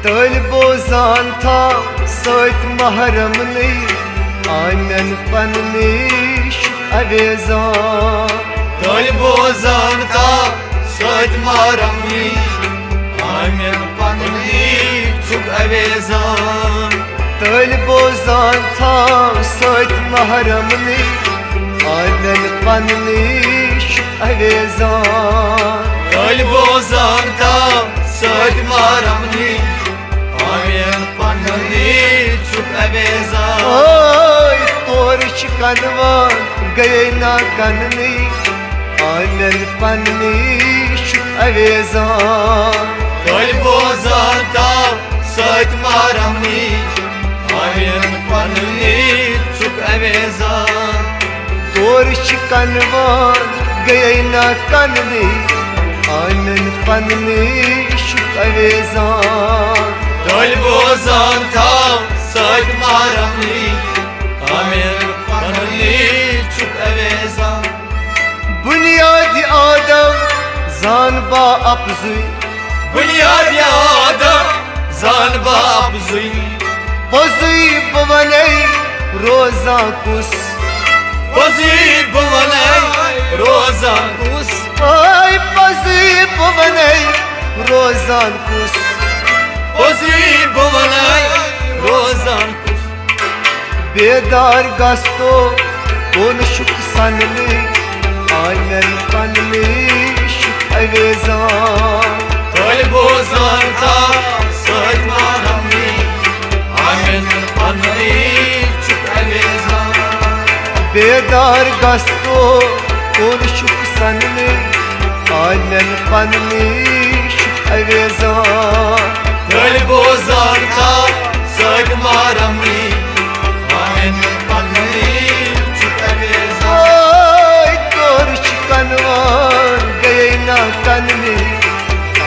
तल बोजान था सत महरमनी आनन पननीश अवेजा तल बोजान था सत महरमनी आनन पननीश अवेजा तल बोजान था सत महरमनी आनन पननीश अवेजा तल बोजान था सत महरमनी आनन पननीश अवेजा तोर कनवान गए ना कननी आनन पननीश अवेजा तल बोजान था सत महरमनी आनन पननीश अवेजा तोर कनवान गए ना कननी आनन पननीश अवेजा तल बोजान था सत महरमनी आनन पननीश अवेजा बुनियादी आदम जानबा अपजुई बुनियादी आदम जानबा अपजुई पजुई बवने रोजा कुस पजुई बवने रोजा कुस पजुई बवने रोजा कुस पजुई बवने रोजा कुस बेदार गस्तो कौन शुक सननी आनन पननीश अवेजा तल बोजान था सत महरमनी आनन पननीश अवेजा बेदार गस्तो कौन शुक सननी आनन पननीश अवेजा तल बोजान था सत महरमनी आनन पननीश अवेजा तोर कनवान गए ना कननी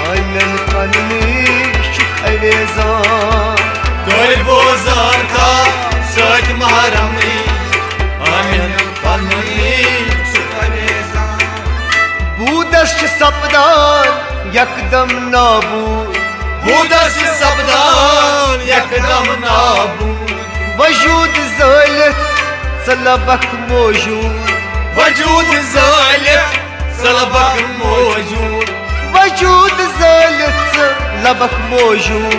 आनन पननीश अवेजा तल बोजान था सत महरमनी आनन पननीश अवेजा बूदश सपदान यकदम नाबूद बूदश सपदान यकदम नाबूद वजूद ज़ालित सलबक मौजूद वजूद ज़ालित सलबक मौजूद वजूद ज़ालित लबक मौजूद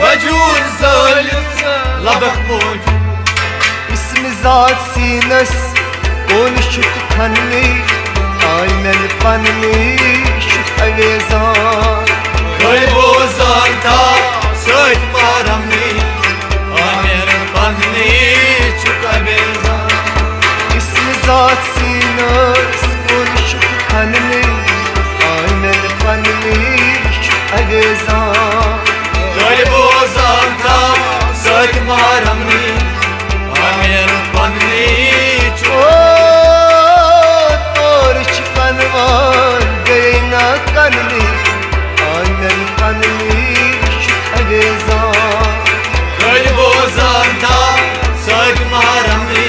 वजूद ज़ालित लबक मौजूद इसम ज़ात सीनस कौन शुक खननी आनन पननीश अवेजा तल बोजान था सत महरमनी आनन पननीश अवेजा इसम ज़ात सीनस कौन शुक खननी आनन पननीश अवेजा तल बोजान था सत महरमनी आनन पननीश तोर कनवान गए ना कननी आनन पननीश अवेजा तल बोजान था सत महरमनी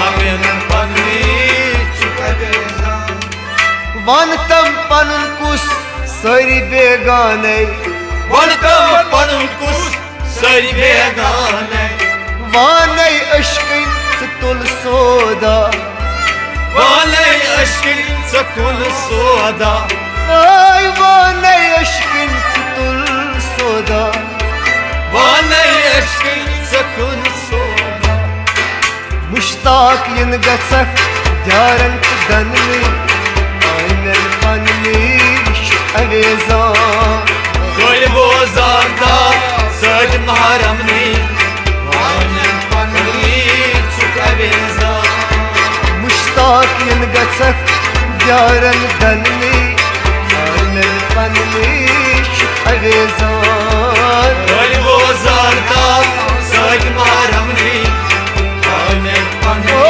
आनन पननीश अवेजा वनतम पनुन कुस सरी बेगाने वनतम पनुन कुस सरी बेगाने वाने अश्किन तुल सोदा वाने अश्किन सकुल सोदा वाने अश्किन तुल सोदा वाने अश्किन सकुल सोदा मुश्ताक इन गसक द्यारन दननी आनन पननीश अवेजा तल बोजान था सत महरमनी आनन पननीश अवेजा मुश्ताक इन गसक द्यारन दननी आनन पननीश अवेजा तल बोजान था सत महरमनी आनन पननीश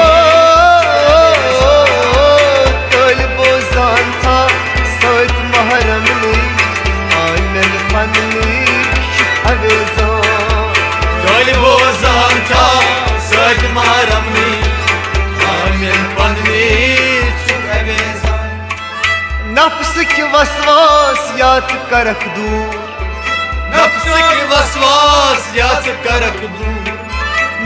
तल बोजान था सत महरमनी आनन पननीश अवेजा तल बोजान था सत महरमनी आनन पननीश अवेजा नफ्स के वसवास याद करख दूर नफ्स की वसवास याच करक दूर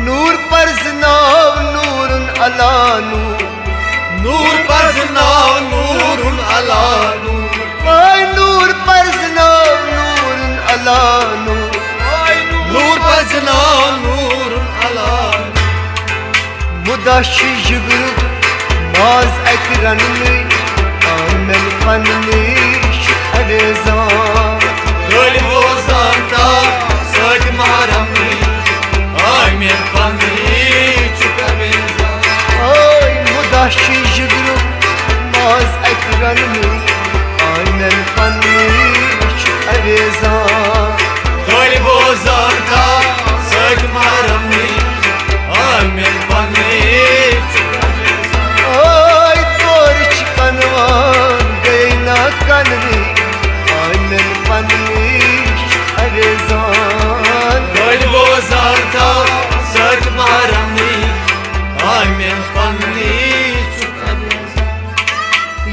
नूर पर जनाब नूरुन अला नूर नूर पर जनाब नूरुन अला नूर आय नूर पर जनाब नूरुन अला नूर नूर पर जनाब नूरुन अला मुदाशी जिगर माज अकरनली आमल पन्नी अवेज़ान Gölü bozanda söz maramni Amin panni çuka benza ay mudashi jiगर माज अकरनली आमल पन्नी अवेज़ान Gölü bozanda söz maramni Amin panni çuka benza ay तोर चिकनवान गैना कनली आमल पन्नी अवेज़ान Gölü bozanda söz maramni Amin panni çuka benza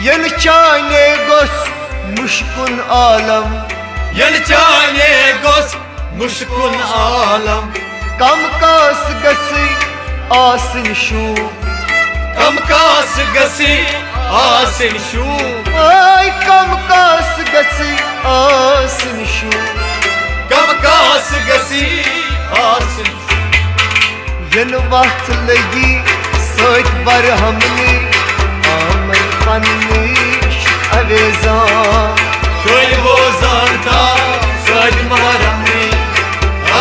yen çane gos muşkun आलम Yeni çane gos muşkun alam कम कास गसी आसिन शू Kam kas gasi asin şu ay कम कास गसी आसिन शू Kam kas gasi asin yen वक्त लगी सोच बर हमने आमल पन्नी अवेज़ान Köy bozanta söz maramni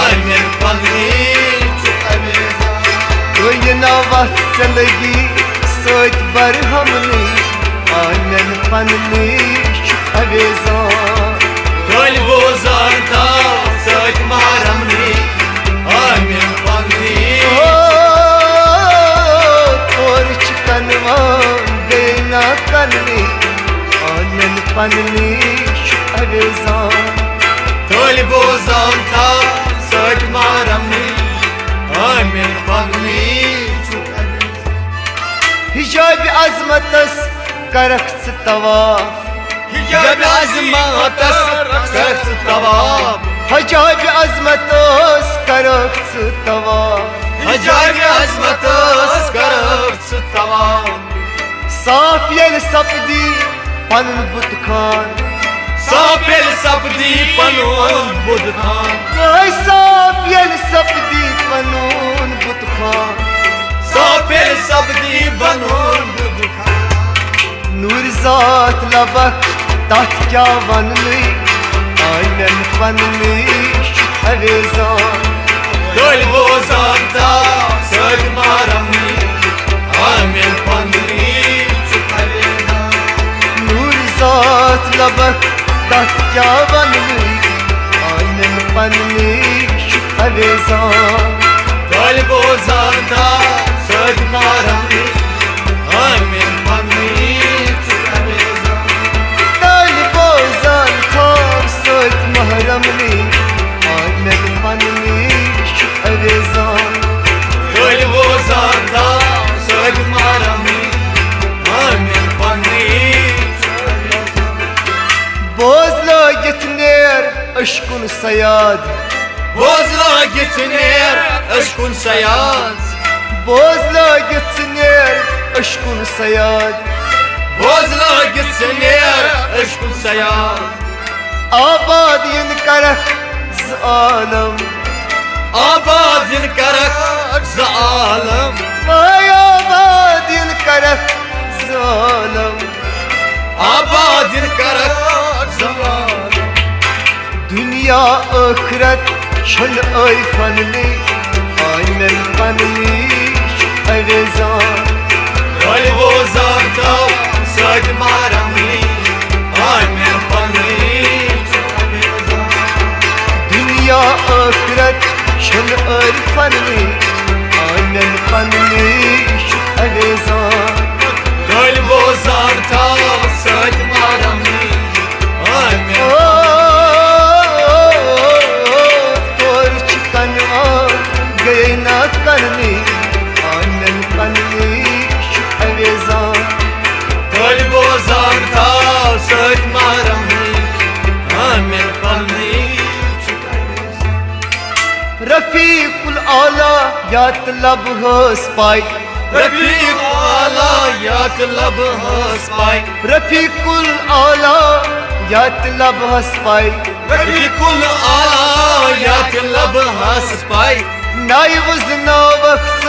Amin panni çok abeza तो yen वक्त लगी सोच बर हमने आमल पन्नी अवेज़ान Köy bozanta söz maramni Amin panni तोर चिकनवान गैना कनली आनन पन्नी अवेज़ान Köy bozanta söz maramni Amin panni çok abeza हिजाब अजमतस करख्स तवाफ Hicab azmatas karısı tavab हिजाब अजमतस करख्स तवाफ Hicab azmatas karısı tavab साफ यल सपदी पनन बुत Khan Sapel sapdi panun budhan ay साफ यल सपदी पनून बुत Khan Sapel sapdi panun budhan नूर जात लबक तथ क्या वनली आनन पन्नी अवेज़ान Köy bozanta söz maramni Amin panni çok abeza नूर जात लबक तथ क्या वनली आनन पन्नी अवेज़ान Köy bozanta söz maramni Amin panni çok abeza तालिबो जान खाब सोच महरमली आनन पन्नी अवेज़ान Köy bozanda söz maramni Amin panni çok abeza बोझलो gitner aşkın sayad Bozla gitner aşkın sayaz बोझलो gitner aşkın sayad Bozla gitner aşkın sayaz आबाद इन करख आलम Abadin karak zalim ay आबाद इन करख आलम Abadin karak zalim दुनिया आखिरत छन ay फनली आनन पन्नी अवेज़ान Köy bozanta söz maramni Amin panni çok abeza दुनिया आखिरत छन ay फनली आनन पन्नी अवेज़ान Köy bozanta söz maramni Amin तोर चिकनवा गए ना करनी यात लब हस पाई रफीक आला यात लब हस पाई रफीकुल आला यात लब हस पाई रफीकुल आला यात लब हस पाई नाई वजना वक्त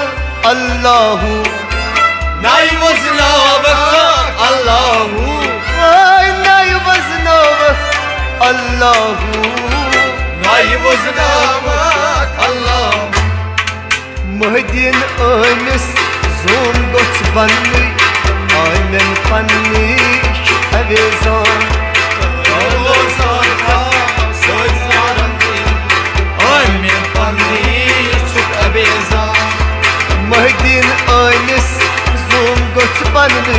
अल्लाहू नाई वजना वक्त अल्लाहू नाई वजना वक्त अल्लाहू नाई वजना वक्त Allahu Muhdin önüs zoom goç banlı Aynen panni avezan Olursan ta sözlerim Aynen panni çok abeza Muhdin önüs zoom goç banlı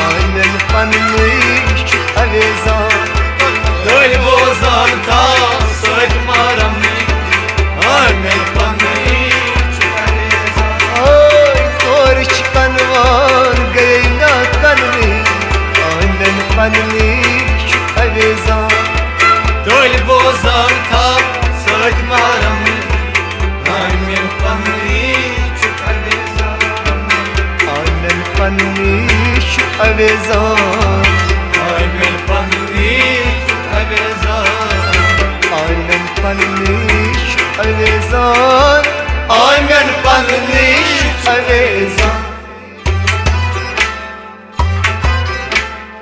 Aynen panni avezan Döl bozan ta sözlerim Aynen panni Ay tor çıkan var gayna kanni Aynen panni avezan Döl bozan ta sözlerim Aynen panni çok abeza Aynen panni avezan Aynen panni çok abeza Aynen panniş avezan Aynen panniş avezan